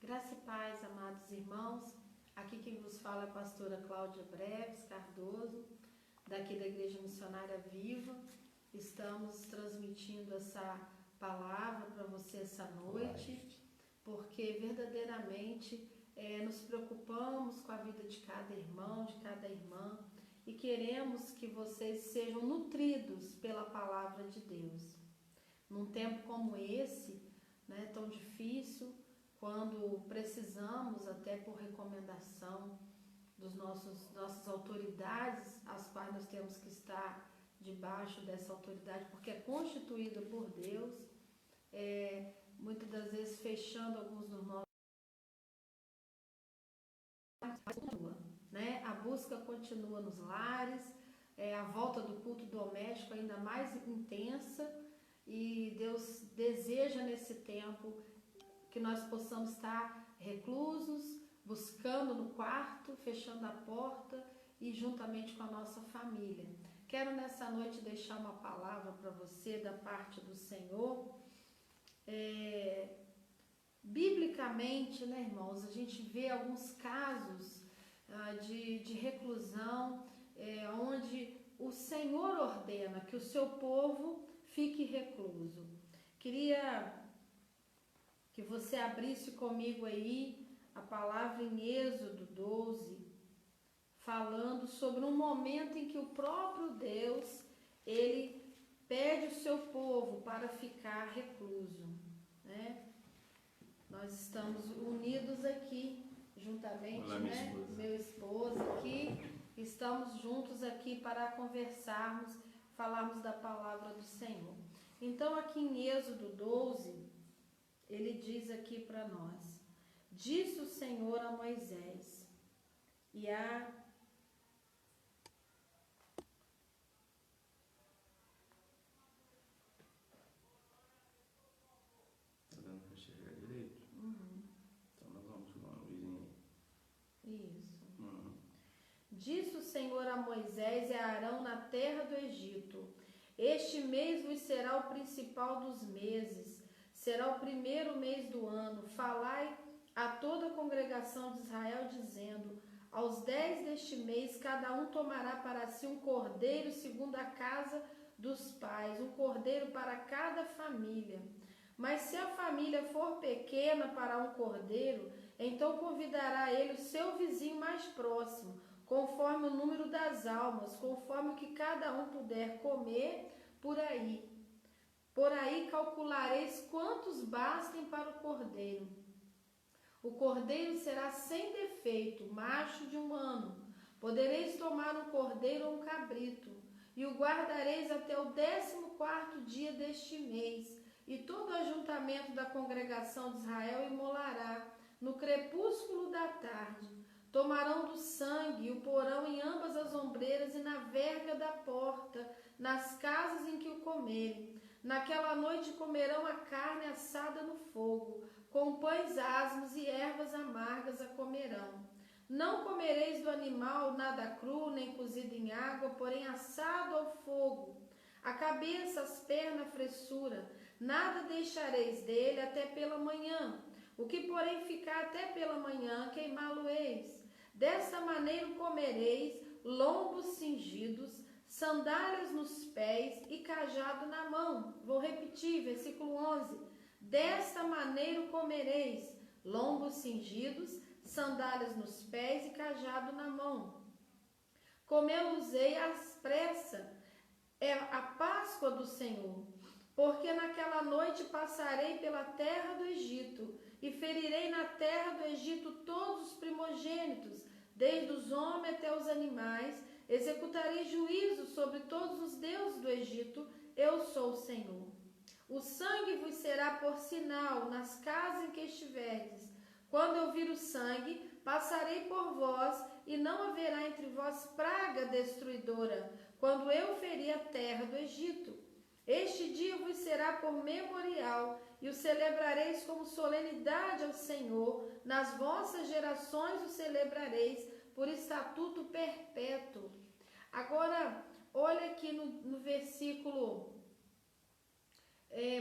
Graça e paz, amados irmãos. Aqui quem vos fala é a pastora Cláudia Breves Cardoso, daqui da Igreja Missionária Viva. Estamos transmitindo essa palavra para você essa noite, porque verdadeiramente nos preocupamos com a vida de cada irmão, de cada irmã, e queremos que vocês sejam nutridos pela palavra de Deus. Num tempo como esse, tão difícil, quando precisamos, até por recomendação dos nossas autoridades, as quais nós temos que estar debaixo dessa autoridade, porque é constituída por Deus, muitas das vezes fechando alguns dos nossos, mas continua, a busca continua nos lares, a volta do culto doméstico ainda mais intensa, e Deus deseja nesse tempo que nós possamos estar reclusos, buscando no quarto, fechando a porta e juntamente com a nossa família. Quero nessa noite deixar uma palavra para você da parte do Senhor. Biblicamente, irmãos, a gente vê alguns casos de reclusão, onde o Senhor ordena que o seu povo fique recluso. Queria que você abrisse comigo aí a palavra em Êxodo 12, falando sobre um momento em que o próprio Deus, ele pede o seu povo para ficar recluso, Nós estamos unidos aqui, juntamente, Olá, meu esposo aqui, estamos juntos aqui para conversarmos, falarmos da palavra do Senhor. Então, aqui em Êxodo 12, ele diz aqui para nós: disse o Senhor a Moisés e a... Tá dando para enxergar direito? Então nós vamos com uma luzinha aí. Isso. Disse o Senhor a Moisés e a Arão na terra do Egito: este mês vos será o principal dos meses, será o primeiro mês do ano. Falai a toda a congregação de Israel, dizendo: aos 10 deste mês, cada um tomará para si um cordeiro segundo a casa dos pais, um cordeiro para cada família. Mas se a família for pequena para um cordeiro, então convidará ele o seu vizinho mais próximo, conforme o número das almas, conforme o que cada um puder comer por aí. Por aí calculareis quantos bastem para o cordeiro. O cordeiro será sem defeito, macho de 1 ano. Podereis tomar um cordeiro ou um cabrito, e o guardareis até o 14º dia deste mês. E todo o ajuntamento da congregação de Israel imolará no crepúsculo da tarde. Tomarão do sangue e o porão em ambas as ombreiras e na verga da porta, nas casas em que o comerem. Naquela noite comerão a carne assada no fogo, com pães asmos e ervas amargas a comerão. Não comereis do animal nada cru, nem cozido em água, porém assado ao fogo. A cabeça, as pernas, a fressura, nada deixareis dele até pela manhã. O que, porém, ficar até pela manhã, queimá-lo-eis. Desta maneira comereis lombos cingidos, sandálias nos pés e cajado na mão. Vou repetir, versículo 11. Desta maneira comereis lombos cingidos, sandálias nos pés e cajado na mão. Comê-los-ei às pressas, é a Páscoa do Senhor. Porque naquela noite passarei pela terra do Egito, e ferirei na terra do Egito todos os primogênitos, desde os homens até os animais. Executarei juízo sobre todos os deuses do Egito. Eu sou o Senhor. O sangue vos será por sinal nas casas em que estiverdes. Quando eu vir o sangue, passarei por vós, e não haverá entre vós praga destruidora, quando eu ferir a terra do Egito. Este dia vos será por memorial, e o celebrareis como solenidade ao Senhor. Nas vossas gerações o celebrareis por estatuto perpétuo. Agora, olha aqui no versículo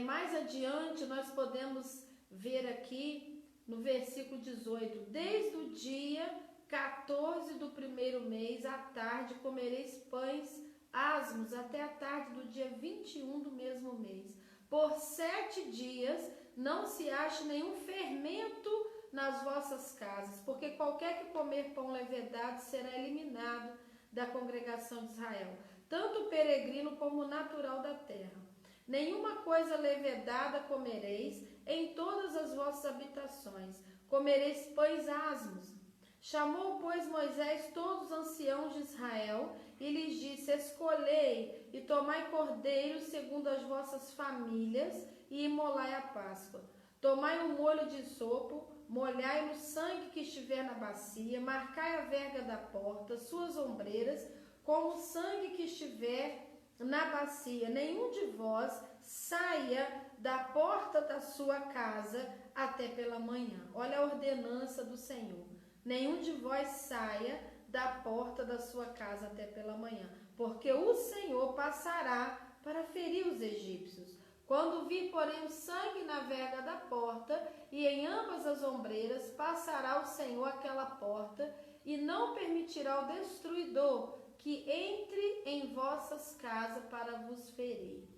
mais adiante, nós podemos ver aqui no versículo 18: desde o dia 14 do primeiro mês, à tarde, comereis pães asmos, até a tarde do dia 21 do mesmo mês. Por 7 dias não se ache nenhum fermento nas vossas casas, porque qualquer que comer pão levedado será eliminado da congregação de Israel, tanto o peregrino como o natural da terra. Nenhuma coisa levedada comereis em todas as vossas habitações, comereis pães asmos. Chamou, pois, Moisés todos os anciãos de Israel e lhes disse: escolhei e tomai cordeiros segundo as vossas famílias e imolai a Páscoa. Tomai um molho de sopo, molhai no sangue que estiver na bacia, marcai a verga da porta, suas ombreiras, com o sangue que estiver na bacia. Nenhum de vós saia da porta da sua casa até pela manhã. Olha a ordenança do Senhor. Nenhum de vós saia da porta da sua casa até pela manhã, porque o Senhor passará para ferir os egípcios. Quando vir, porém, o sangue na verga da porta e em ambas as ombreiras, passará o Senhor aquela porta e não permitirá o destruidor que entre em vossas casas para vos ferir.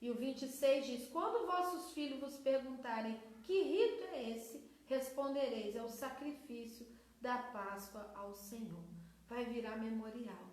E o 26 diz: quando vossos filhos vos perguntarem que rito é esse, respondereis: é o sacrifício da Páscoa ao Senhor. Vai virar memorial.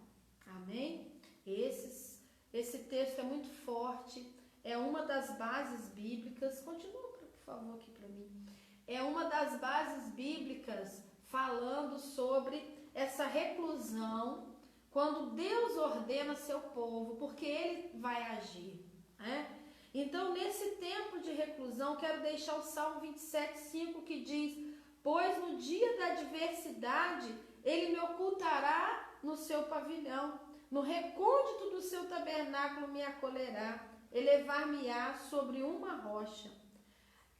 Amém? Esse texto é muito forte, é uma das bases bíblicas. Continua, por favor, aqui para mim. É uma das bases bíblicas falando sobre essa reclusão, quando Deus ordena seu povo, porque Ele vai agir, né? Então, nesse tempo de reclusão, quero deixar o Salmo 27:5, que diz: pois no dia da adversidade, Ele me ocultará no seu pavilhão, no recôndito do seu tabernáculo me acolherá, elevar-me-á sobre uma rocha.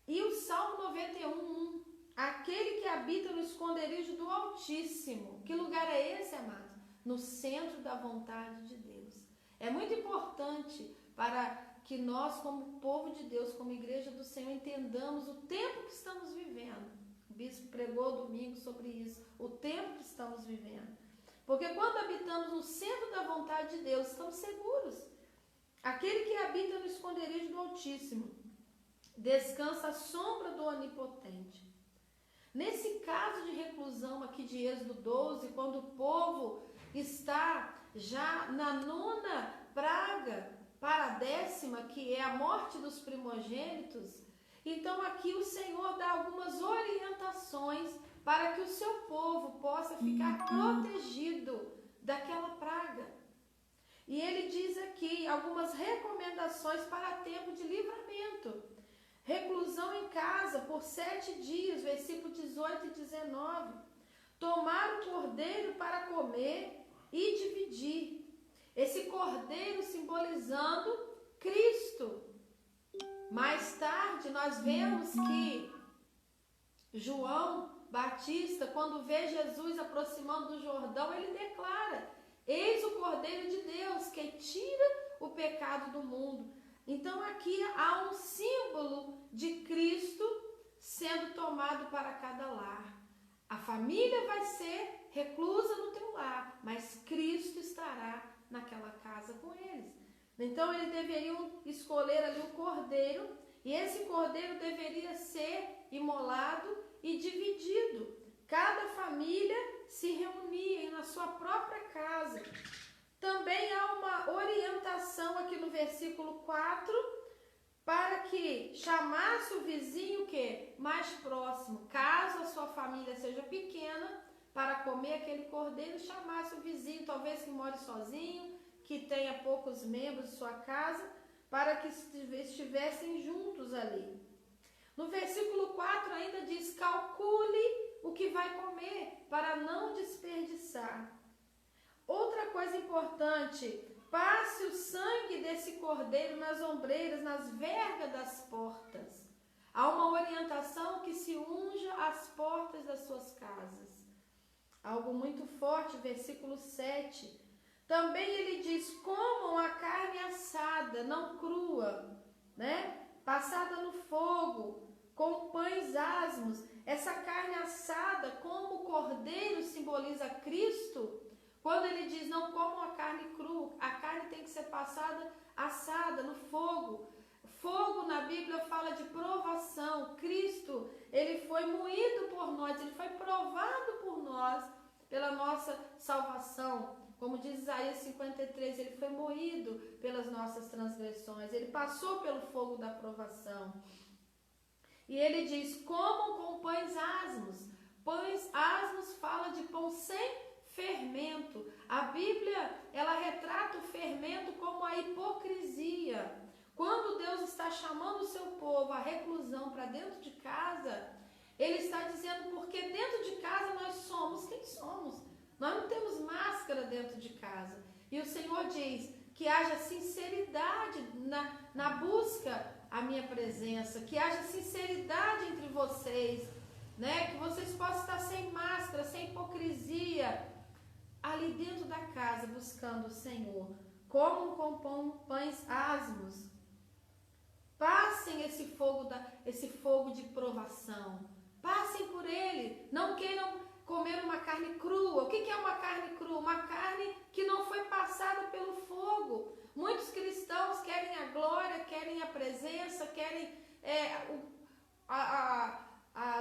E o Salmo 91:1, aquele que habita no esconderijo do Altíssimo. Que lugar é esse, amados? No centro da vontade de Deus. É muito importante para que nós, como povo de Deus, como igreja do Senhor, entendamos o tempo que estamos vivendo. O bispo pregou domingo sobre isso, o tempo que estamos vivendo. Porque quando habitamos no centro da vontade de Deus, estamos seguros. Aquele que habita no esconderijo do Altíssimo descansa à sombra do Onipotente. Nesse caso de reclusão aqui de Êxodo 12, quando o povo está já na 9ª praga para a 10ª, que é a morte dos primogênitos, então aqui o Senhor dá algumas orientações para que o seu povo possa ficar protegido daquela praga. E ele diz aqui algumas recomendações para tempo de livramento. Reclusão em casa por 7 dias, versículo 18 e 19. Tomar o cordeiro para comer e dividir. Esse cordeiro simbolizando Cristo. Mais tarde nós vemos que João Batista, quando vê Jesus aproximando do Jordão, ele declara: eis o Cordeiro de Deus que tira o pecado do mundo. Então aqui há um símbolo de Cristo sendo tomado para cada lar. A família vai ser reclusa no teu lar, mas Cristo estará naquela casa com eles. Então eles deveriam escolher ali o cordeiro, e esse cordeiro deveria ser imolado e dividido. Cada família se reunia na sua própria casa. Também há uma orientação aqui no versículo 4, para que chamasse o vizinho que mais próximo, caso a sua família seja pequena, para comer aquele cordeiro, chamasse o vizinho, talvez que more sozinho, que tenha poucos membros de sua casa, para que estivessem juntos ali. No versículo 4 ainda diz: calcule o que vai comer, para não desperdiçar. Outra coisa importante: passe o sangue desse cordeiro nas ombreiras, nas vergas das portas. Há uma orientação que se unja as portas das suas casas. Algo muito forte, versículo 7. Também ele diz: comam a carne assada, não crua, né? Passada no fogo, com pães asmos. Essa carne assada, como o cordeiro simboliza Cristo, quando ele diz não comam a carne crua, a carne tem que ser passada assada no fogo. Fogo na Bíblia fala de provação. Cristo, ele foi moído por nós, ele foi provado por nós, pela nossa salvação. Como diz Isaías 53, ele foi moído pelas nossas transgressões, ele passou pelo fogo da provação. E ele diz, comam com pães asmos. Pães asmos fala de pão sem fermento. A Bíblia, ela retrata o fermento como a hipocrisia. Quando Deus está chamando o seu povo à reclusão para dentro de casa, ele está dizendo, porque dentro de casa nós somos quem somos. Nós não temos máscara dentro de casa. E o Senhor diz que haja sinceridade na busca à minha presença, que haja sinceridade entre vocês, né? Que vocês possam estar sem máscara, sem hipocrisia, ali dentro da casa, buscando o Senhor. Comam com pães asmos. Passem esse fogo de provação. Passem por ele. Não queiram comer uma carne crua. O que é uma carne crua? Uma carne que não foi passada pelo fogo. Muitos cristãos querem a glória, querem a presença, querem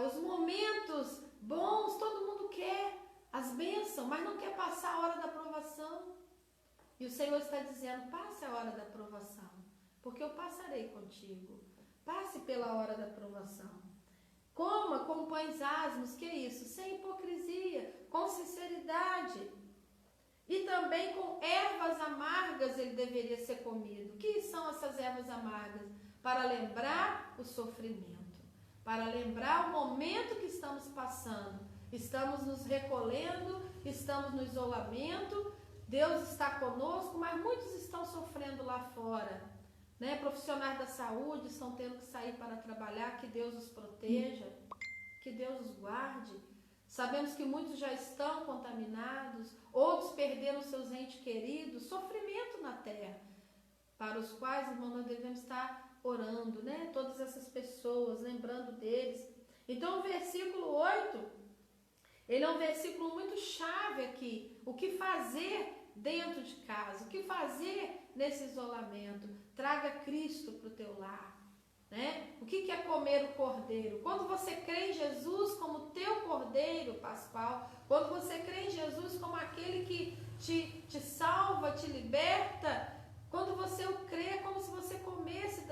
os momentos bons, todo mundo quer as bênçãos, mas não quer passar a hora da provação. E o Senhor está dizendo, passe a hora da provação, porque eu passarei contigo. Passe pela hora da provação. Coma com pães asmos, que é isso? Sem hipocrisia, com sinceridade. E também com ervas amargas ele deveria ser comido. O que são essas ervas amargas? Para lembrar o sofrimento, para lembrar o momento que estamos passando. Estamos nos recolhendo, estamos no isolamento, Deus está conosco, mas muitos estão sofrendo lá fora, né? Profissionais da saúde estão tendo que sair para trabalhar, que Deus os proteja, que Deus os guarde. Sabemos que muitos já estão contaminados, outros perderam seus entes queridos, sofrimento na terra, para os quais, irmão, nós devemos estar orando, né? Todas essas pessoas, lembrando deles. Então, o versículo 8... ele é um versículo muito chave aqui. O que fazer dentro de casa? O que fazer nesse isolamento? Traga Cristo para o teu lar, né? O que é comer o cordeiro? Quando você crê em Jesus como teu cordeiro pascal, quando você crê em Jesus como aquele que te salva, te liberta, quando você o crê, é como se você comesse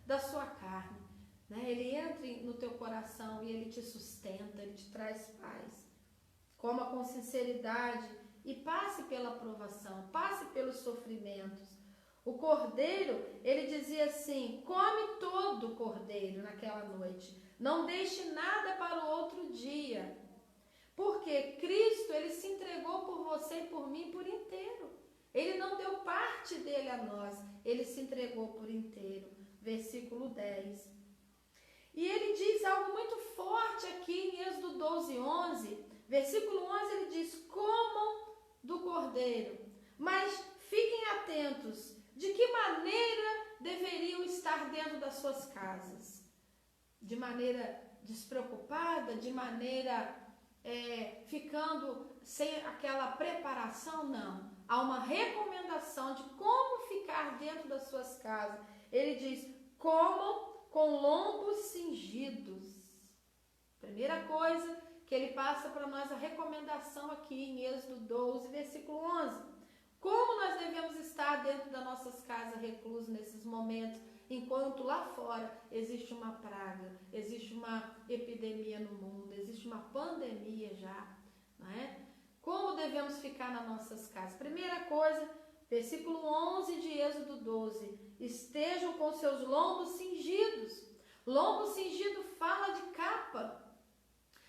da sua carne, né? Ele entra no teu coração e ele te sustenta, ele te traz paz. Coma com sinceridade e passe pela provação, passe pelos sofrimentos. O cordeiro, ele dizia assim, come todo o cordeiro naquela noite, não deixe nada para o outro dia, porque Cristo, ele se entregou por você e por mim por inteiro. Ele não deu parte dele a nós, ele se entregou por inteiro. Versículo 10. E ele diz algo muito forte aqui em Êxodo 12, 11. Versículo 11, ele diz, comam do cordeiro, mas fiquem atentos de que maneira deveriam estar dentro das suas casas. De maneira despreocupada, de maneira ficando sem aquela preparação, não. Há uma recomendação de como ficar dentro das suas casas. Ele diz, comam com lombos cingidos. Primeira coisa que ele passa para nós a recomendação aqui em Êxodo 12, versículo 11. Como nós devemos estar dentro das nossas casas reclusos nesses momentos, enquanto lá fora existe uma praga, existe uma epidemia no mundo, existe uma pandemia já, não é? Como devemos ficar nas nossas casas? Primeira coisa, versículo 11 de Êxodo 12. Estejam com seus lombos cingidos. Lombo cingido fala de capa,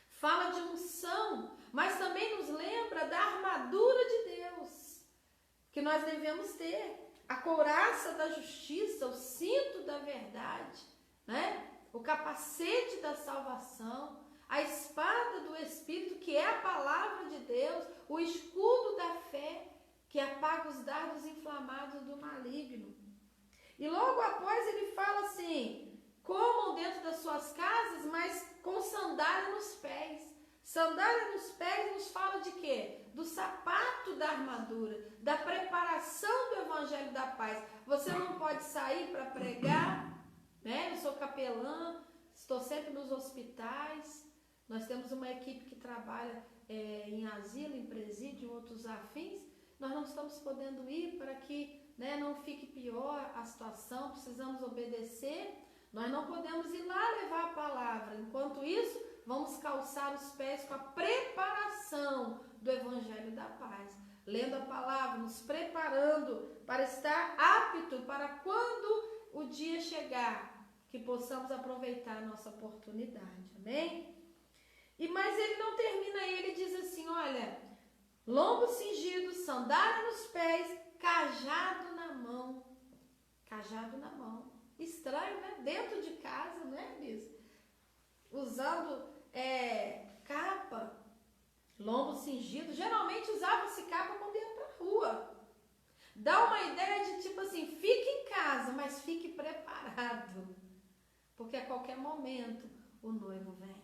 fala de unção, mas também nos lembra da armadura de Deus, que nós devemos ter. A couraça da justiça, o cinto da verdade, né? O capacete da salvação, a espada do Espírito, que é a palavra de Deus, o escudo da fé, que apaga os dardos inflamados do maligno. E logo após ele fala assim, comam dentro das suas casas, mas com sandália nos pés. Sandália nos pés nos fala de quê? Do sapato da armadura, da preparação do evangelho da paz. Você não pode sair para pregar, né? Eu sou capelã, estou sempre nos hospitais. Nós temos uma equipe que trabalha em asilo, em presídio, em outros afins. Nós não estamos podendo ir para que, né, não fique pior a situação, precisamos obedecer. Nós não podemos ir lá levar a palavra. Enquanto isso, vamos calçar os pés com a preparação do evangelho da paz. Lendo a palavra, nos preparando para estar apto para quando o dia chegar, que possamos aproveitar a nossa oportunidade. Amém? Mas ele não termina aí, ele diz assim, olha, lombo cingido, sandália nos pés, cajado na mão. Cajado na mão. Estranho, né? Dentro de casa, né, Bis? Usando capa, lombo cingido. Geralmente usava-se capa quando ia pra rua. Dá uma ideia de tipo assim, fique em casa, mas fique preparado. Porque a qualquer momento o noivo vem.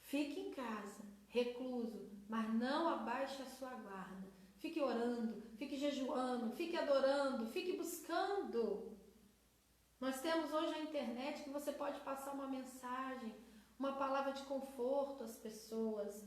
Fique em casa, recluso, mas não abaixe a sua guarda. Fique orando, fique jejuando, fique adorando, fique buscando. Nós temos hoje a internet que você pode passar uma mensagem, uma palavra de conforto às pessoas.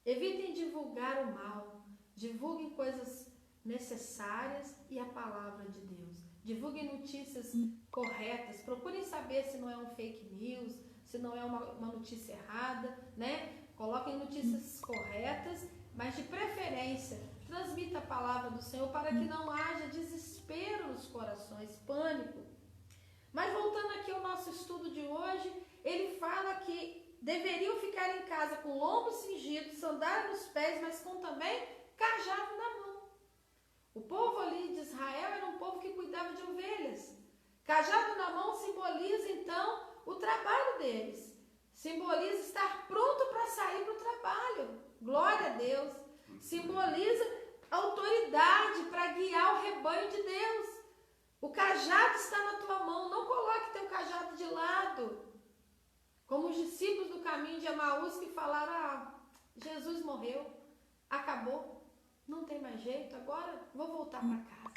Evitem divulgar o mal. Divulguem coisas necessárias e a palavra de Deus. Divulguem notícias corretas. Procurem saber se não é um fake news, se não é uma notícia errada, né? Coloquem notícias corretas, mas de preferência, transmita a palavra do Senhor para que não haja desespero nos corações, pânico. Mas voltando aqui ao nosso estudo de hoje, ele fala que deveriam ficar em casa com lombo cingido, sandália nos pés, mas com também cajado na mão. O povo ali de Israel era um povo que cuidava de ovelhas. Cajado na mão simboliza, então, o trabalho deles. Simboliza estar pronto para sair para o trabalho. Glória a Deus. Simboliza autoridade para guiar o rebanho de Deus. O cajado está na tua mão. Não coloque teu cajado de lado. Como os discípulos do caminho de Emaús que falaram, Jesus morreu, acabou, não tem mais jeito, agora vou voltar para casa,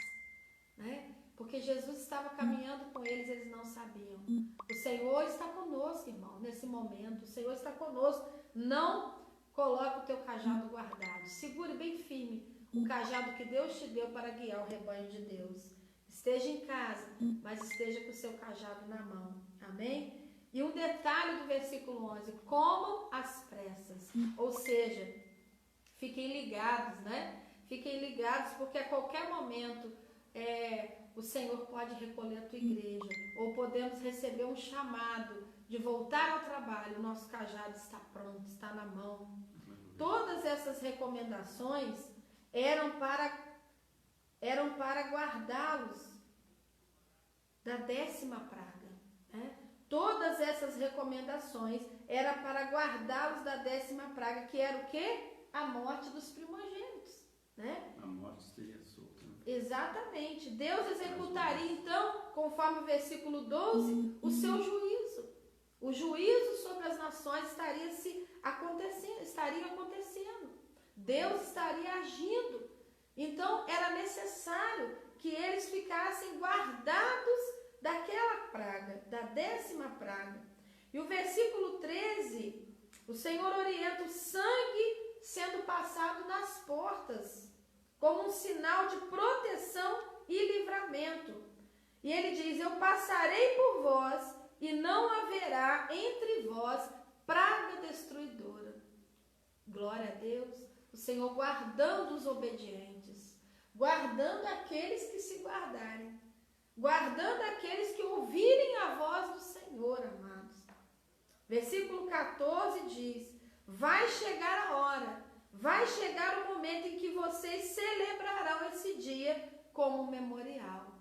né? Porque Jesus estava caminhando com eles, eles não sabiam. O Senhor está conosco, irmão, nesse momento. O Senhor está conosco. Não coloque o teu cajado guardado. Segure bem firme o cajado que Deus te deu para guiar o rebanho de Deus. Esteja em casa, mas esteja com o seu cajado na mão. Amém? E um detalhe do versículo 11. Comam às pressas. Ou seja, fiquem ligados, né? Fiquem ligados, porque a qualquer momento o Senhor pode recolher a tua igreja, ou podemos receber um chamado de voltar ao trabalho. O nosso cajado está pronto, está na mão. Todas essas recomendações eram para guardá-los da 10ª praga, né? Todas essas recomendações eram para guardá-los da 10ª praga, que era o quê? A morte dos primogênitos, né? A morte seria solta. Exatamente. Deus executaria, então, conforme o versículo 12, o seu juízo. O juízo sobre as nações estaria acontecendo. Deus estaria agindo. Então, era necessário que eles ficassem guardados daquela praga, da 10ª praga. E o versículo 13, o Senhor orienta o sangue sendo passado nas portas, como um sinal de proteção e livramento. E ele diz, eu passarei por vós e não haverá entre vós praga destruidora. Glória a Deus, o Senhor guardando os obedientes, guardando aqueles que se guardarem, guardando aqueles que ouvirem a voz do Senhor, amados. Versículo 14 diz, vai chegar a hora, vai chegar o momento em que vocês celebrarão esse dia como um memorial.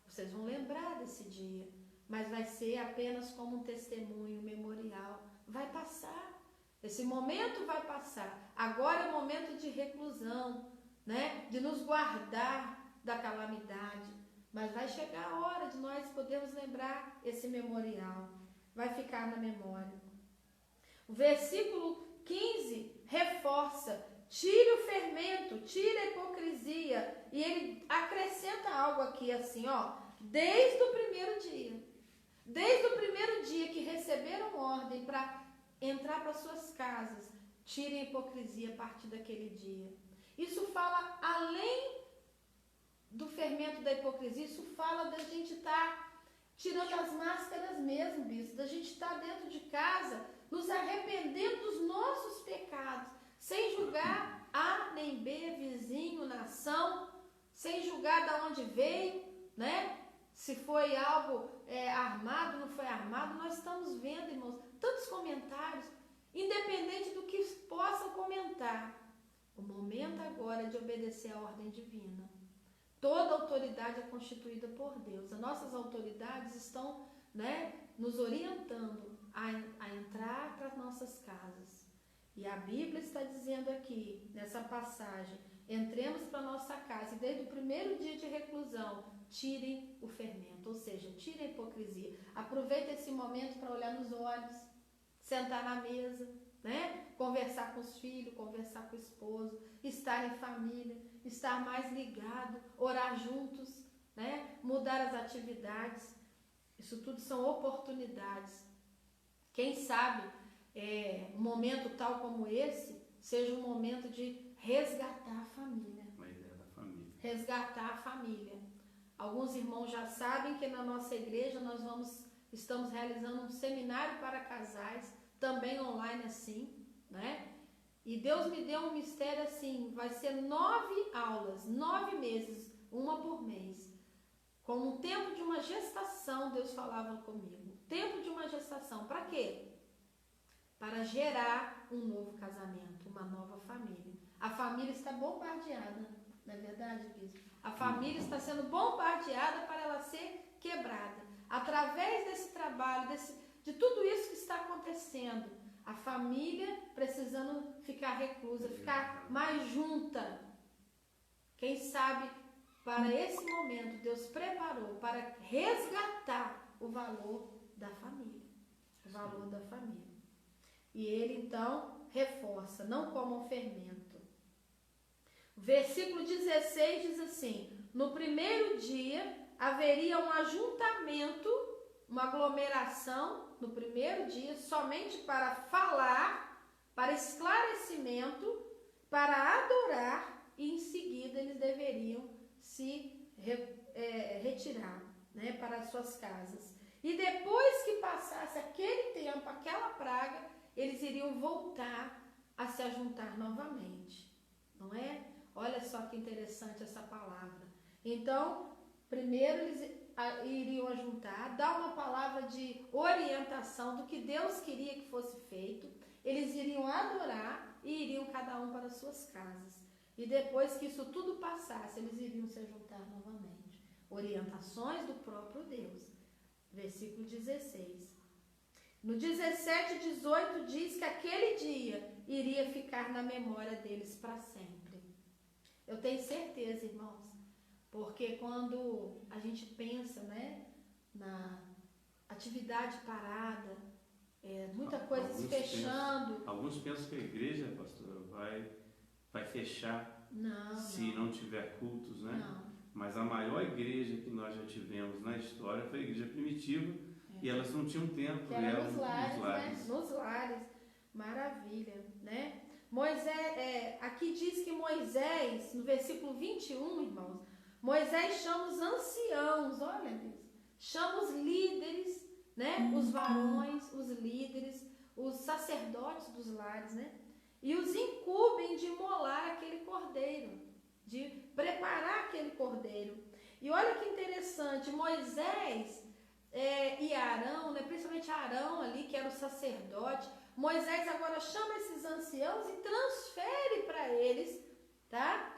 Vocês vão lembrar desse dia, mas vai ser apenas como um testemunho, memorial. Vai passar. Esse momento vai passar. Agora é o momento de reclusão, né? De nos guardar da calamidade. Mas vai chegar a hora de nós podermos lembrar esse memorial. Vai ficar na memória. O versículo 15 reforça: tire o fermento, tire a hipocrisia. E ele acrescenta algo aqui assim, ó. Desde o primeiro dia. Desde o primeiro dia que receberam ordem para entrar para suas casas, tirem a hipocrisia a partir daquele dia. Isso fala além do fermento da hipocrisia, isso fala da gente estar tirando as máscaras mesmo, bispo, da gente estar dentro de casa, nos arrependendo dos nossos pecados, sem julgar A nem B, vizinho, nação, sem julgar de onde veio, né? Se foi algo armado, não foi armado. Nós estamos vendo, irmãos, tantos comentários, independente do que possam comentar. O momento agora é de obedecer à ordem divina. Toda autoridade é constituída por Deus. As nossas autoridades estão, né, nos orientando a entrar para as nossas casas. E a Bíblia está dizendo aqui, nessa passagem, entremos para a nossa casa e desde o primeiro dia de reclusão, tirem o fermento, ou seja, tirem a hipocrisia. Aproveita esse momento para olhar nos olhos, sentar na mesa, né? Conversar com os filhos, conversar com o esposo, estar em família, estar mais ligado, orar juntos, né? Mudar as atividades. Isso tudo são oportunidades. Quem sabe um momento tal como esse seja um momento de resgatar a família. Uma ideia da família. Resgatar a família. Alguns irmãos já sabem que na nossa igreja nós estamos realizando um seminário para casais, também online assim, né? E Deus me deu um mistério assim, vai ser 9 aulas, 9 meses, uma por mês. Como um tempo de uma gestação, Deus falava comigo. Tempo de uma gestação, para quê? Para gerar um novo casamento, uma nova família. A família está bombardeada, não é verdade, bispo? A família está sendo bombardeada para ela ser quebrada. Através desse trabalho, de tudo isso que está acontecendo, a família precisando ficar reclusa, ficar mais junta. Quem sabe, para esse momento, Deus preparou para resgatar o valor da família. O valor da família. E ele, então, reforça, não comam fermento. O versículo 16 diz assim: no primeiro dia haveria um ajuntamento, uma aglomeração, no primeiro dia, somente para falar, para esclarecimento, para adorar, e em seguida eles deveriam se retirar, né, para as suas casas. E depois que passasse aquele tempo, aquela praga, eles iriam voltar a se ajuntar novamente, não é? Olha só que interessante essa palavra. Então, primeiro eles iriam ajuntar, dar uma palavra de orientação do que Deus queria que fosse feito, eles iriam adorar e iriam cada um para suas casas. E depois que isso tudo passasse, eles iriam se juntar novamente. Orientações do próprio Deus. Versículo 16. No 17 e 18 diz que aquele dia iria ficar na memória deles para sempre. Eu tenho certeza, irmãos, porque quando a gente pensa, né, na atividade parada, muita coisa se fechando. Alguns pensam que a igreja, pastora, vai fechar se não tiver cultos, né? Não. Mas a maior igreja que nós já tivemos na história foi a igreja primitiva, e elas não tinham templo, era nos lares, né? Nos lares. Maravilha, né? Moisés, aqui diz que Moisés, no versículo 21, irmãos, Moisés chama os anciãos, olha isso, chama os líderes, né? Os varões, os líderes, os sacerdotes dos lares, né? E os incumbem de imolar aquele cordeiro, de preparar aquele cordeiro. E olha que interessante, Moisés e Arão, né? Principalmente Arão ali, que era o sacerdote, Moisés agora chama esses anciãos e transfere para eles, tá?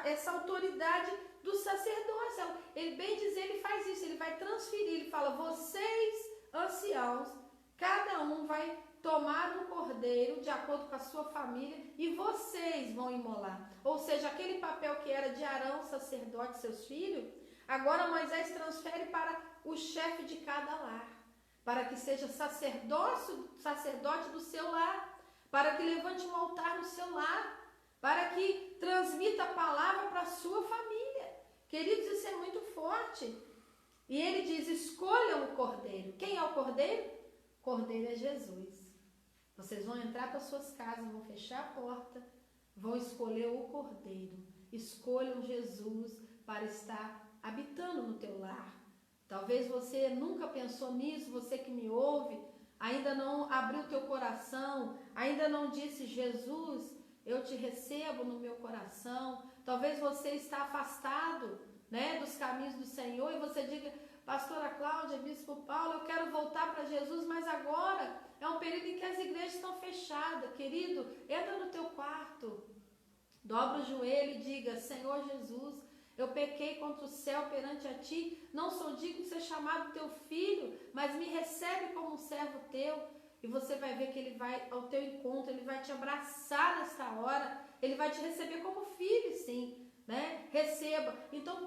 Essa autoridade do sacerdócio. Ele, bem dizer, ele faz isso, ele vai transferir, ele fala: vocês, anciãos, cada um vai tomar um cordeiro de acordo com a sua família e vocês vão imolar. Ou seja, aquele papel que era de Arão, sacerdote, seus filhos, Agora Moisés transfere para o chefe de cada lar, para que seja sacerdote do seu lar, para que levante um altar no seu lar, para que transmita a palavra para a sua família. Queridos, isso é muito forte. E ele diz, escolham o cordeiro. Quem é o cordeiro? O cordeiro é Jesus. Vocês vão entrar para suas casas, vão fechar a porta, vão escolher o cordeiro. Escolham Jesus para estar habitando no teu lar. Talvez você nunca pensou nisso, você que me ouve, ainda não abriu teu coração, ainda não disse, Jesus, eu te recebo no meu coração. Talvez você está afastado, né, dos caminhos do Senhor e você diga, pastora Cláudia, bispo Paulo, eu quero voltar para Jesus, mas agora é um período em que as igrejas estão fechadas. Querido, entra no teu quarto, dobra o joelho e diga, Senhor Jesus, eu pequei contra o céu perante a ti, não sou digno de ser chamado teu filho, mas me recebe como um servo teu. E você vai ver que ele vai ao teu encontro, ele vai te abraçar nesta hora, ele vai te receber como filho, sim, né? Receba. Então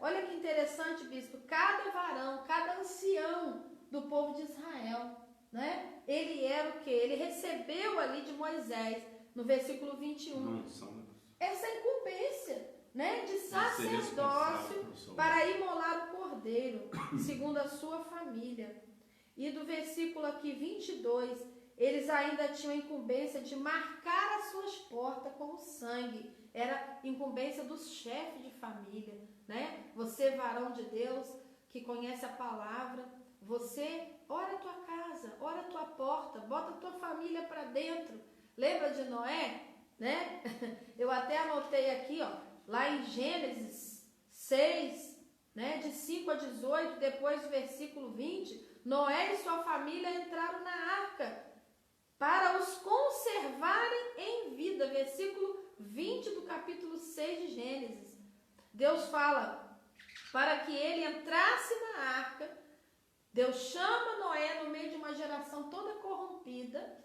olha que interessante, bispo, cada varão, cada ancião do povo de Israel, né? Ele era o quê? Ele recebeu ali de Moisés, no versículo 21, essa incumbência, né, de sacerdócio para imolar o cordeiro, segundo a sua família. E do versículo aqui 22, eles ainda tinham a incumbência de marcar as suas portas com o sangue. Era incumbência dos chefes de família, né? Você, varão de Deus, que conhece a palavra, você ora a tua casa, ora a tua porta, bota a tua família para dentro. Lembra de Noé, né? Eu até anotei aqui, ó, lá em Gênesis 6, né, de 5 a 18, depois do versículo 20, Noé e sua família entraram na arca para os conservarem em vida. Versículo 20 do capítulo 6 de Gênesis. Deus fala para que ele entrasse na arca. Deus chama Noé no meio de uma geração toda corrompida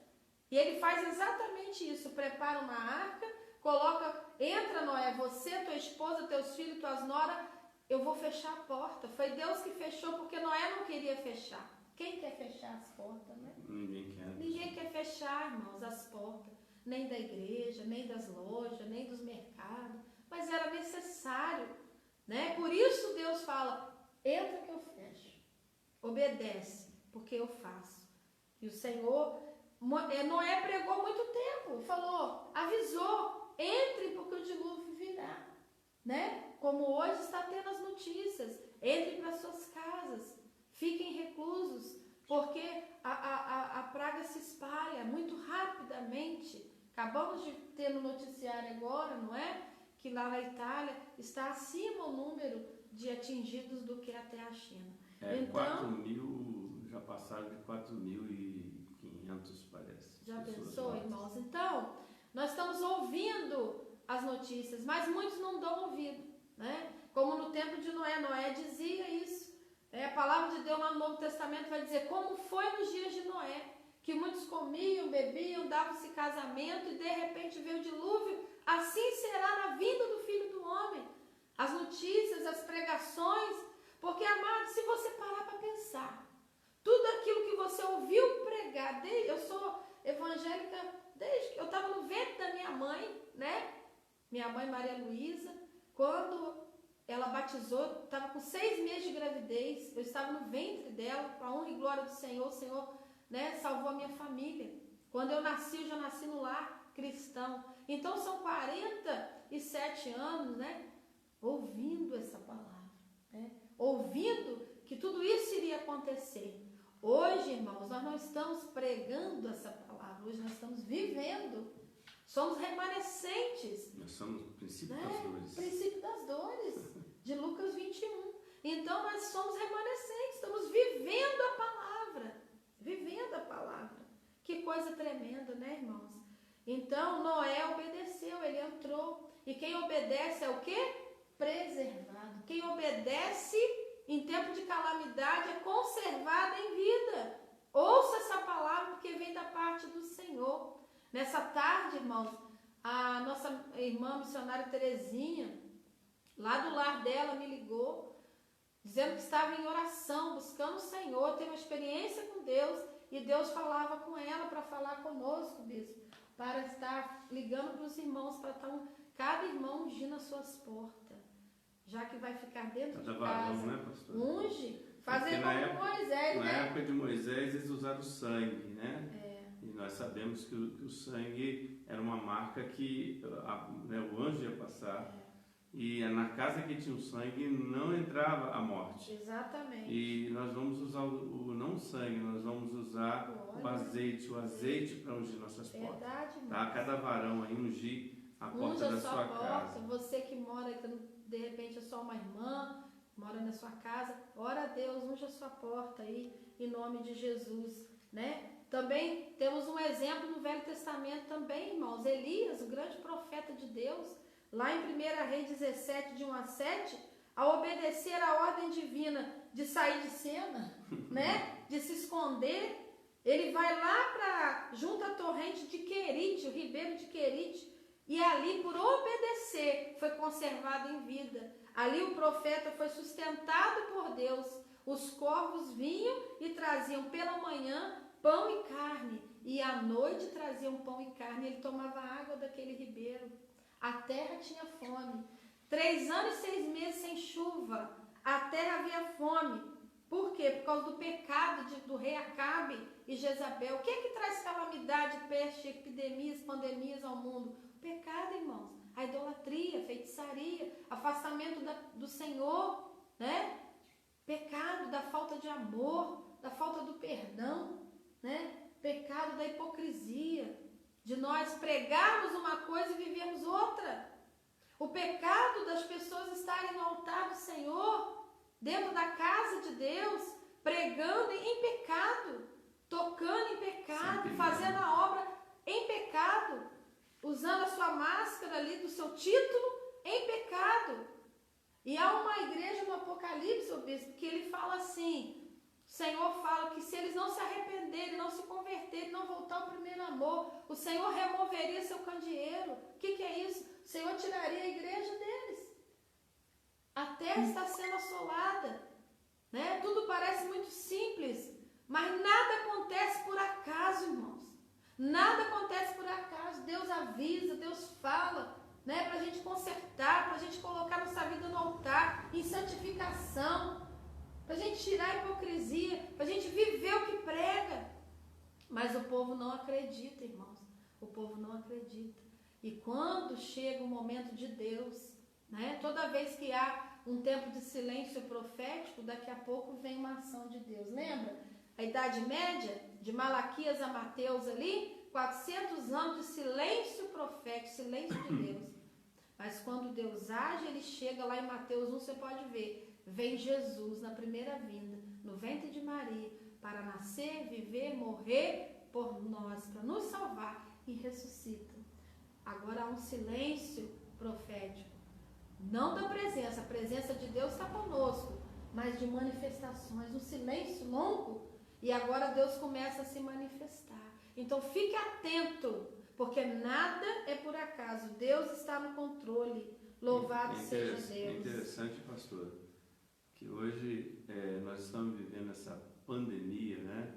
e ele faz exatamente isso. Prepara uma arca, entra Noé, você, tua esposa, teus filhos, tuas noras. Eu vou fechar a porta. Foi Deus que fechou porque Noé não queria fechar. Quem quer fechar as portas, né? Ninguém quer fechar, irmãos, as portas. Nem da igreja, nem das lojas, nem dos mercados. Mas era necessário, né? Por isso Deus fala, entra que eu fecho. Obedece, porque eu faço. E o Senhor, Noé pregou muito tempo. Falou, avisou, entre porque o dilúvio virá. Né? Como hoje está tendo as notícias, entrem para suas casas, fiquem reclusos, porque a praga se espalha muito rapidamente. Acabamos de ter no noticiário agora, não é? Que lá na Itália está acima o número de atingidos do que até a China. Então, 4.000, já passaram de 4.500, parece. Já pensou, irmãos? Então, nós estamos ouvindo as notícias, mas muitos não dão ouvido, né? Como no tempo de Noé, Noé dizia isso. A palavra de Deus lá no Novo Testamento vai dizer como foi nos dias de Noé, que muitos comiam, bebiam, davam-se casamento e de repente veio o dilúvio. Assim será na vinda do Filho do Homem. As notícias, as pregações, porque, amado, se você parar para pensar, tudo aquilo que você ouviu pregar, eu sou evangélica desde que eu estava no ventre da minha mãe, né? Minha mãe, Maria Luísa, quando ela batizou, estava com 6 meses de gravidez, eu estava no ventre dela, para a honra e glória do Senhor, o Senhor, né, salvou a minha família. Quando eu nasci, eu já nasci no lar cristão. Então, são 47 anos, né, ouvindo essa palavra, né, ouvindo que tudo isso iria acontecer. Hoje, irmãos, nós não estamos pregando essa palavra, hoje nós estamos vivendo. Somos remanescentes. Nós somos o princípio das dores. Princípio das dores, de Lucas 21. Então, nós somos remanescentes, estamos vivendo a palavra. Vivendo a palavra. Que coisa tremenda, né, irmãos? Então, Noé obedeceu, ele entrou. E quem obedece é o quê? Preservado. Quem obedece em tempo de calamidade é conservado em vida. Ouça essa palavra, porque vem da parte do Senhor. Nessa tarde, irmãos, a nossa irmã missionária Terezinha, lá do lar dela, me ligou dizendo que estava em oração, buscando o Senhor, teve uma experiência com Deus, e Deus falava com ela para falar conosco, bispo, para estar ligando para os irmãos, para estar cada irmão ungindo as suas portas, já que vai ficar dentro de casa. Né, pastor? Unge, fazer como Moisés, né? Na época de Moisés, eles usaram sangue, né? E nós sabemos que o sangue era uma marca que o anjo ia passar. E na casa que tinha o sangue não entrava a morte. Exatamente. E nós vamos usar o não sangue, nós vamos usar o azeite para ungir nossas portas. Verdade, tá? Cada varão aí ungir a porta da sua casa. Você que mora, de repente é só uma irmã, mora na sua casa, ora a Deus, unja a sua porta aí, em nome de Jesus, né? Também temos um exemplo no Velho Testamento também, irmãos. Elias, o grande profeta de Deus, lá em 1 Reis 17, de 1 a 7, ao obedecer a ordem divina de sair de cena, né? De se esconder, ele vai lá junto à torrente de Querite, o ribeiro de Querite, e ali, por obedecer, foi conservado em vida. Ali o profeta foi sustentado por Deus. Os corvos vinham e traziam pela manhã pão e carne, e à noite traziam pão e carne. Ele tomava água daquele ribeiro. A terra tinha fome. 3 anos e 6 meses sem chuva. A terra havia fome. Por quê? Por causa do pecado do rei Acabe e Jezabel. O que é que traz calamidade, peste, epidemias, pandemias ao mundo? O pecado, irmãos. A idolatria, a feitiçaria, afastamento do Senhor, né? Pecado da falta de amor, da falta do perdão, né? Pecado da hipocrisia, de nós pregarmos uma coisa e vivermos outra. O pecado das pessoas estarem no altar do Senhor, dentro da casa de Deus, pregando em pecado, tocando em pecado, fazendo a obra em pecado, usando a sua máscara ali do seu título em pecado. E há uma igreja no Apocalipse, o bispo, que ele fala assim, o Senhor fala que se eles não se arrependerem, não se converterem, não voltar ao primeiro amor, o Senhor removeria seu candeeiro. O que é isso? O Senhor tiraria a igreja deles. A terra está sendo assolada, né? Tudo parece muito simples, mas nada acontece por acaso, irmãos. Nada acontece por acaso. Deus avisa, Deus fala, né? Para a gente consertar, para a gente colocar nossa vida no altar, em santificação, para a gente tirar a hipocrisia, para a gente viver o que prega. Mas o povo não acredita, irmãos. O povo não acredita. E quando chega o momento de Deus, né? Toda vez que há um tempo de silêncio profético, daqui a pouco vem uma ação de Deus. Lembra? A Idade Média, de Malaquias a Mateus ali, 400 anos de silêncio profético, silêncio de Deus. Mas quando Deus age, ele chega lá em Mateus 1, você pode ver, vem Jesus na primeira vinda, no ventre de Maria, para nascer, viver, morrer por nós, para nos salvar, e ressuscita. Agora há um silêncio profético, não da presença, a presença de Deus está conosco, mas de manifestações, um silêncio longo, e agora Deus começa a se manifestar. Então fique atento, porque nada é por acaso, Deus está no controle, louvado seja Deus. É interessante, pastor, que hoje nós estamos vivendo essa pandemia, né,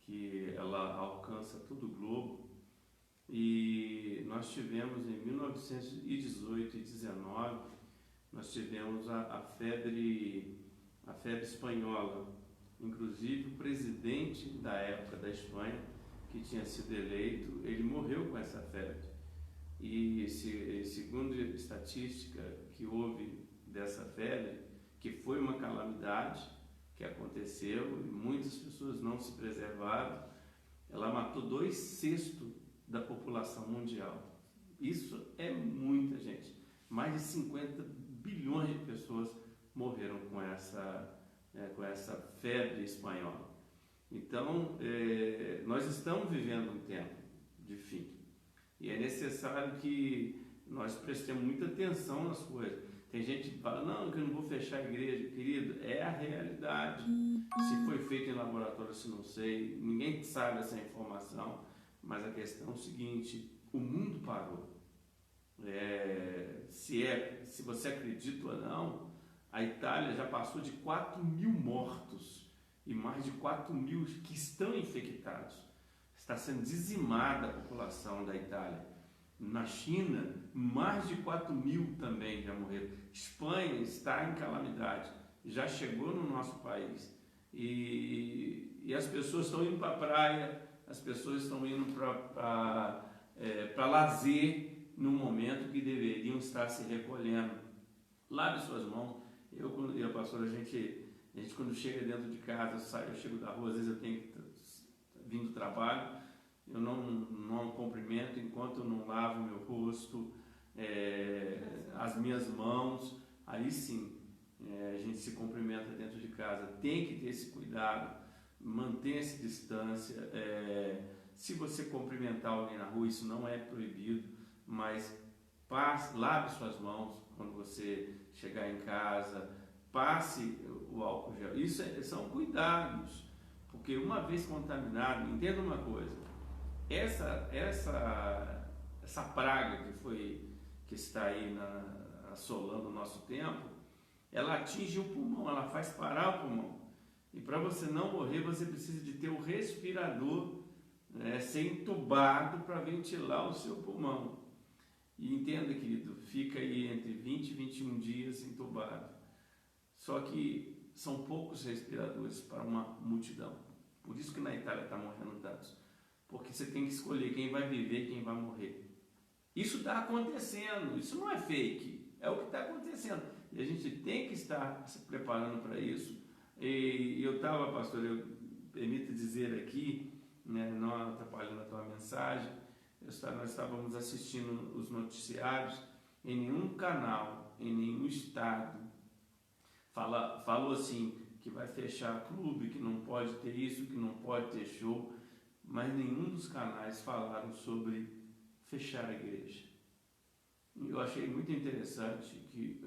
que ela alcança todo o globo, e nós tivemos em 1918 e 19, nós tivemos a febre espanhola. Inclusive o presidente da época da Espanha, que tinha sido eleito, ele morreu com essa febre. E segundo a estatística que houve dessa febre, que foi uma calamidade que aconteceu e muitas pessoas não se preservaram, ela matou 2/6 da população mundial. Isso é muita gente. Mais de 50 bilhões de pessoas morreram com essa febre espanhola. Então, nós estamos vivendo um tempo de fim. E é necessário que nós prestemos muita atenção nas coisas. Tem gente que fala, não, que eu não vou fechar a igreja. Querido, é a realidade. Se foi feito em laboratório, se não sei, ninguém sabe essa informação. Mas a questão é o seguinte, o mundo parou. Se você acredita ou não, A Itália já passou de 4.000 mortos e mais de 4.000 que estão infectados. Está sendo dizimada a população da Itália. Na China, mais de 4.000 também já morreram. Espanha está em calamidade, já chegou no nosso país. E as pessoas estão indo para a praia, as pessoas estão indo para lazer no momento que deveriam estar se recolhendo. Lave suas mãos. Eu e a pastora, a gente quando chega dentro de casa, eu chego da rua, às vezes eu tenho que vir do trabalho, eu não cumprimento enquanto eu não lavo meu rosto, as minhas mãos. Aí sim, a gente se cumprimenta dentro de casa. Tem que ter esse cuidado, mantenha-se distância. Se você cumprimentar alguém na rua, isso não é proibido, mas lave suas mãos quando você chegar em casa, passe o álcool gel. Isso são cuidados, porque uma vez contaminado, entenda uma coisa, essa praga que está aí assolando o nosso tempo, ela atinge o pulmão, ela faz parar o pulmão. E para você não morrer, você precisa de ter o respirador, ser entubado para ventilar o seu pulmão. E entenda, querido, fica aí entre 20 e 21 dias entubado. Só que são poucos respiradores para uma multidão. Por isso que na Itália está morrendo tantos. Porque você tem que escolher quem vai viver e quem vai morrer. Isso está acontecendo, isso não é fake, é o que está acontecendo. E a gente tem que estar se preparando para isso. E eu estava, pastor, permita dizer aqui, não atrapalhando a tua mensagem, nós estávamos assistindo os noticiários, em nenhum canal, em nenhum estado, falou assim, que vai fechar clube, que não pode ter isso, que não pode ter show, mas nenhum dos canais falaram sobre fechar a igreja. Eu achei muito interessante que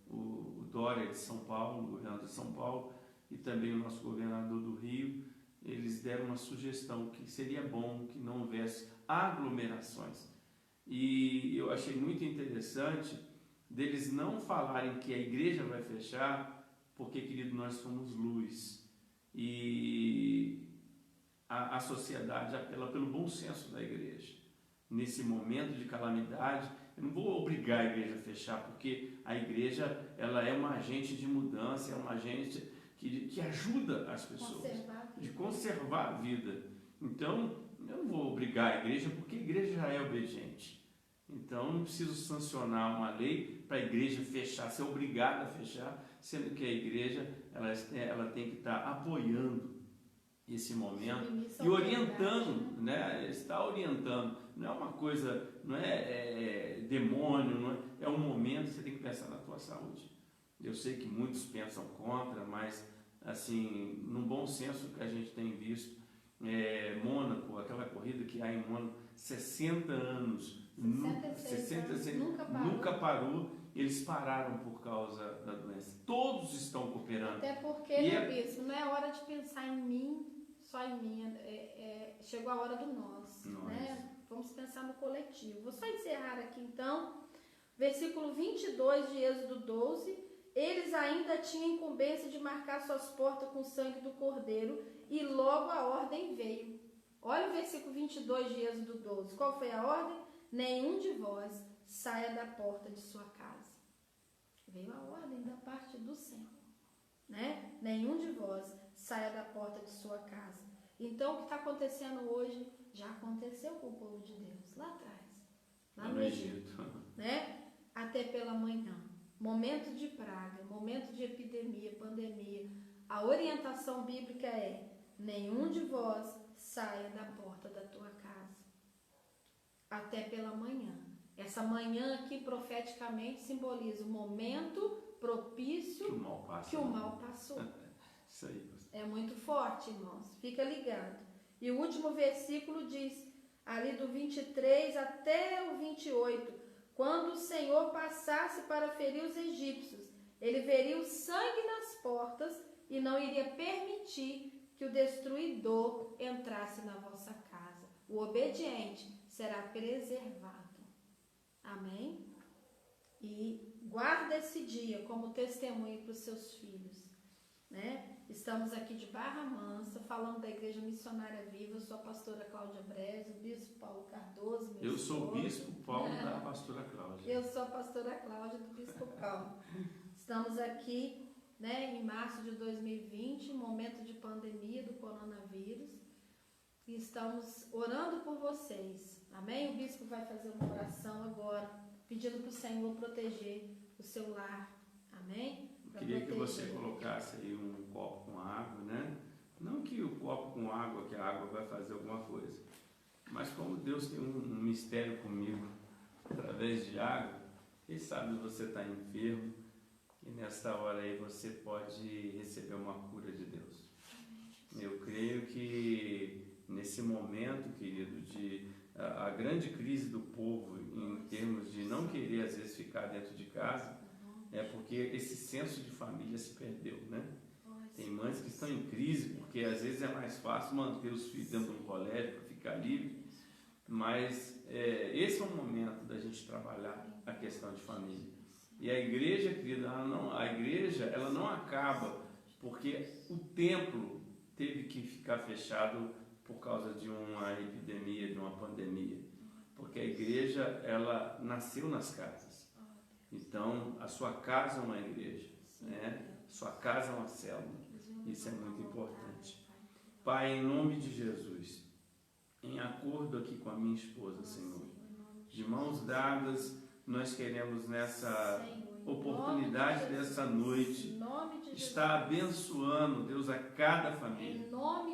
o Dória de São Paulo, o governador de São Paulo, e também o nosso governador do Rio, eles deram uma sugestão que seria bom que não houvesse aglomerações. E eu achei muito interessante deles não falarem que a igreja vai fechar, porque, querido, nós somos luz. E a sociedade apela pelo bom senso da igreja. Nesse momento de calamidade, eu não vou obrigar a igreja a fechar, porque a igreja ela é uma agente de mudança, é uma agente que ajuda as pessoas, de conservar a vida. Então, eu não vou obrigar a igreja, porque a igreja já é obediente. Então, não preciso sancionar uma lei para a igreja fechar, ser obrigada a fechar, sendo que a igreja ela tem que estar apoiando esse momento e orientando, está orientando. Não é uma coisa, não é demônio, é um momento que você tem que pensar na tua saúde. Eu sei que muitos pensam contra, mas assim, no bom senso que a gente tem visto, Mônaco, aquela corrida que há em Mônaco, 60 anos, 66 nunca parou, eles pararam por causa da doença. Todos estão cooperando. Até porque, bispo, não é hora de pensar em mim, só em mim, chegou a hora do nós. Né? Vamos pensar no coletivo. Vou só encerrar aqui então, versículo 22 de Êxodo 12. Eles ainda tinham incumbência de marcar suas portas com o sangue do cordeiro, e logo a ordem veio. Olha o versículo 22 de Êxodo 12. Qual foi a ordem? Nenhum de vós saia da porta de sua casa. Veio a ordem da parte do Senhor. Né? Nenhum de vós saia da porta de sua casa. Então, o que está acontecendo hoje já aconteceu com o povo de Deus, lá atrás, lá no Egito. Né? Até pela manhã. Momento de praga, momento de epidemia, pandemia. A orientação bíblica é: nenhum de vós saia da porta da tua casa. Até pela manhã. Essa manhã aqui profeticamente simboliza o momento propício que o mal passou. Isso aí. É muito forte, irmãos. Fica ligado. E o último versículo diz, ali do 23 até o 28, quando o Senhor passasse para ferir os egípcios, ele veria o sangue nas portas e não iria permitir que o destruidor entrasse na vossa casa. O obediente será preservado. Amém? e guarda esse dia como testemunho para os seus filhos, né? Estamos aqui de Barra Mansa, falando da Igreja Missionária Viva. Eu sou a pastora Cláudia Brezo, o bispo Paulo Cardoso, meu Eu sou o esposo. bispo Paulo da pastora Cláudia. Eu sou a pastora Cláudia do bispo Paulo. Estamos aqui, né, em março de 2020, momento de pandemia do coronavírus, e estamos orando por vocês, amém? O bispo vai fazer uma oração agora, pedindo para o Senhor proteger o seu lar, amém? Eu queria que você colocasse aí um copo com água, né? Não que o copo com água, que a água vai fazer alguma coisa, mas como Deus tem um mistério comigo através de água, quem sabe você está enfermo e nesta hora aí você pode receber uma cura de Deus. Eu creio que nesse momento, querido, de a grande crise do povo em termos de não querer às vezes ficar dentro de casa, é porque esse senso de família se perdeu, né? Tem mães que estão em crise porque às vezes é mais fácil manter os filhos dentro de um colégio para ficar livre, mas esse é o momento da gente trabalhar a questão de família. E a igreja, querida, ela não acaba porque o templo teve que ficar fechado por causa de uma epidemia, de uma pandemia, porque a igreja, ela nasceu nas casas. Então, a sua casa é uma igreja, né? Sua casa é uma célula. Isso é muito importante. Pai, em nome de Jesus, em acordo aqui com a minha esposa, Senhor, de mãos dadas, nós queremos nessa oportunidade dessa noite estar abençoando, Deus, a cada família.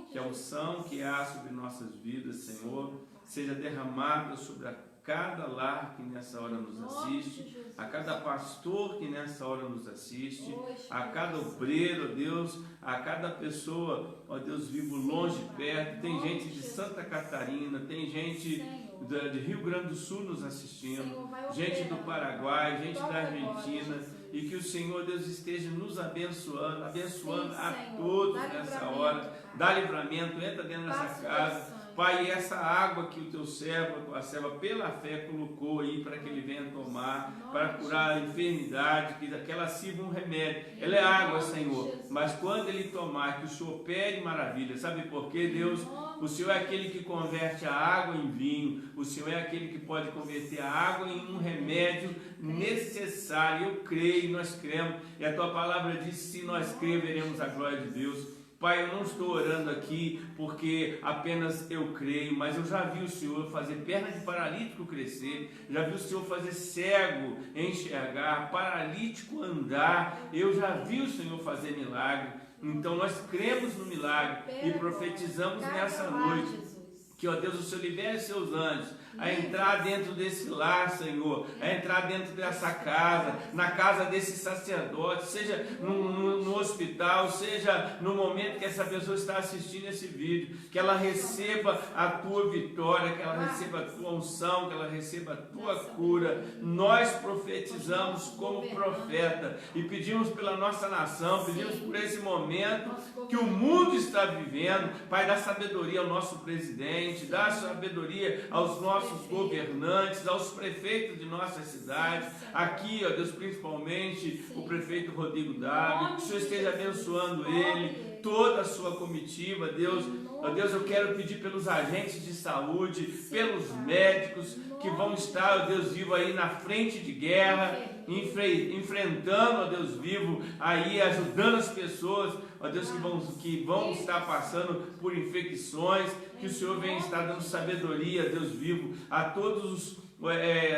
Que a unção que há sobre nossas vidas, Senhor, seja derramada sobre cada lar que nessa hora nos assiste, a cada pastor que nessa hora nos assiste, a cada obreiro, Deus, a cada pessoa, ó Deus, vivo longe, perto. Tem gente de Santa Catarina, tem gente de Rio Grande do Sul nos assistindo, gente do Paraguai, gente da Argentina, e que o Senhor, Deus, esteja nos abençoando a todos nessa hora. Dá livramento, entra dentro dessa casa. Pai, essa água que o teu servo, a tua serva, pela fé colocou aí para que ele venha tomar, para curar a enfermidade, que ela sirva um remédio. Ela é água, Senhor, mas quando ele tomar, que o Senhor opere maravilha. Sabe por quê, Deus? O Senhor é aquele que converte a água em vinho, o Senhor é aquele que pode converter a água em um remédio necessário. Eu creio, nós cremos, e a tua palavra diz: se nós cremos, veremos a glória de Deus. Pai, eu não estou orando aqui porque apenas eu creio, mas eu já vi o Senhor fazer perna de paralítico crescer, já vi o Senhor fazer cego enxergar, paralítico andar, eu já vi o Senhor fazer milagre. Então nós cremos no milagre e profetizamos nessa noite que, ó Deus, o Senhor libere seus anjos a entrar dentro desse lar, Senhor, a entrar dentro dessa casa, na casa desse sacerdote, seja no hospital, seja no momento que essa pessoa está assistindo esse vídeo, que ela receba a tua vitória, que ela receba a tua unção, que ela receba a tua cura. Nós profetizamos como profeta e pedimos pela nossa nação, pedimos por esse momento que o mundo está vivendo. Pai, dá sabedoria ao nosso presidente, dá sabedoria aos nossos governantes, aos prefeitos de nossa cidade, aqui, ó Deus, principalmente o prefeito Rodrigo Dávila, que o Senhor esteja abençoando ele, toda a sua comitiva, Deus. Ó Deus, eu quero pedir pelos agentes de saúde, pelos médicos que vão estar, ó Deus vivo, aí na frente de guerra, enfrentando, ó Deus vivo, aí ajudando as pessoas, ó Deus, que vão estar passando por infecções, que o Senhor venha estar dando sabedoria, Deus vivo, a todos os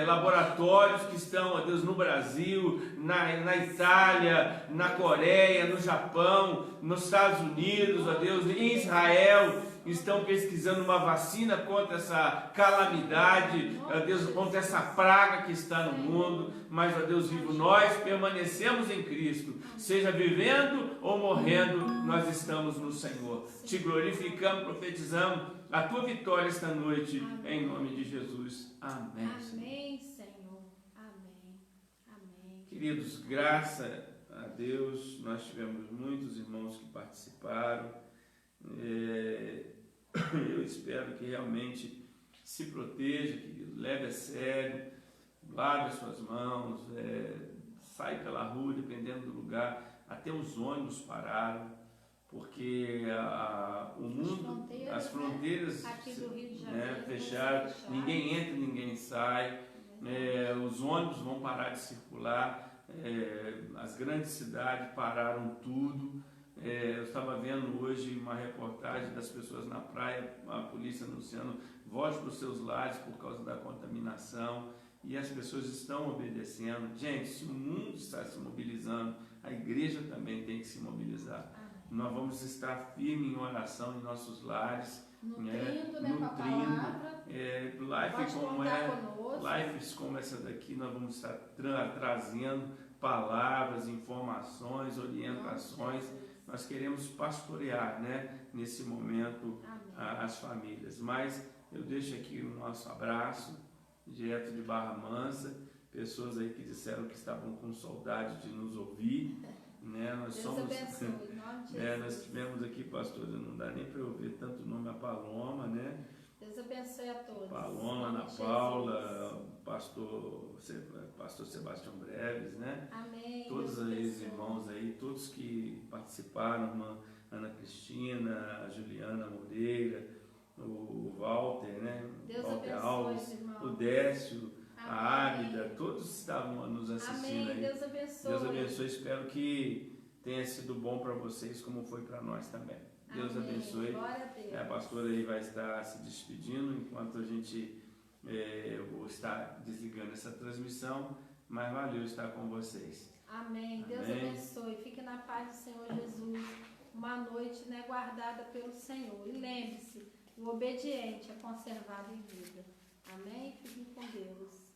laboratórios que estão, ó Deus, no Brasil, na Itália, na Coreia, no Japão, nos Estados Unidos, ó Deus, em Israel, estão pesquisando uma vacina contra essa calamidade, ó Deus, contra essa praga que está no mundo. Mas, ó Deus vivo, nós permanecemos em Cristo, seja vivendo ou morrendo, nós estamos no Senhor. Te glorificamos, profetizamos a tua vitória esta noite, em nome de Jesus. Amém. Amém, Senhor. Amém. Amém. Queridos, graças a Deus, nós tivemos muitos irmãos que participaram. Eu espero que realmente se proteja, querido, leve a sério. lave as suas mãos, sai pela rua, dependendo do lugar, até os ônibus pararam, porque o mundo, as fronteiras, né? Aqui do Rio de Janeiro, fecharam, ninguém entra, ninguém sai, os ônibus vão parar de circular, as grandes cidades pararam tudo. Eu estava vendo hoje uma reportagem das pessoas na praia, a polícia anunciando: volte para os seus lares por causa da contaminação, e as pessoas estão obedecendo. Gente, se o mundo está se mobilizando, a igreja também tem que se mobilizar. Nós vamos estar firmes em oração em nossos lares, nutrindo, com a palavra. Lives como essa daqui, nós vamos estar trazendo palavras, informações, orientações. Nós queremos pastorear, nesse momento as famílias. Mas eu deixo aqui o nosso abraço, direto de Barra Mansa, pessoas aí que disseram que estavam com saudade de nos ouvir. Nós Deus abençoe, em nome de Jesus. Nós tivemos aqui, pastor, não dá nem para eu ouvir tanto nome, a Paloma, Deus abençoe a todos. Paloma, Ana Paula, pastor Sebastião Breves, Amém. Todos os irmãos aí, todos que participaram, irmã Ana Cristina, a Juliana Moreira, o Walter, Deus Walter abençoe, Alves, irmão. o Décio, Amém. a Águida, todos estavam nos assistindo. Amém. Aí. Deus abençoe. Deus abençoe, espero que tenha sido bom para vocês, como foi para nós também. Deus Amém. abençoe. Glória a Deus. A pastora aí vai estar se despedindo, enquanto a gente, eu vou estar desligando essa transmissão, mas valeu estar com vocês. Amém. Deus abençoe. Fique na paz do Senhor Jesus. Uma noite guardada pelo Senhor. E lembre-se, o obediente é conservado em vida. Amém? Fiquem com Deus.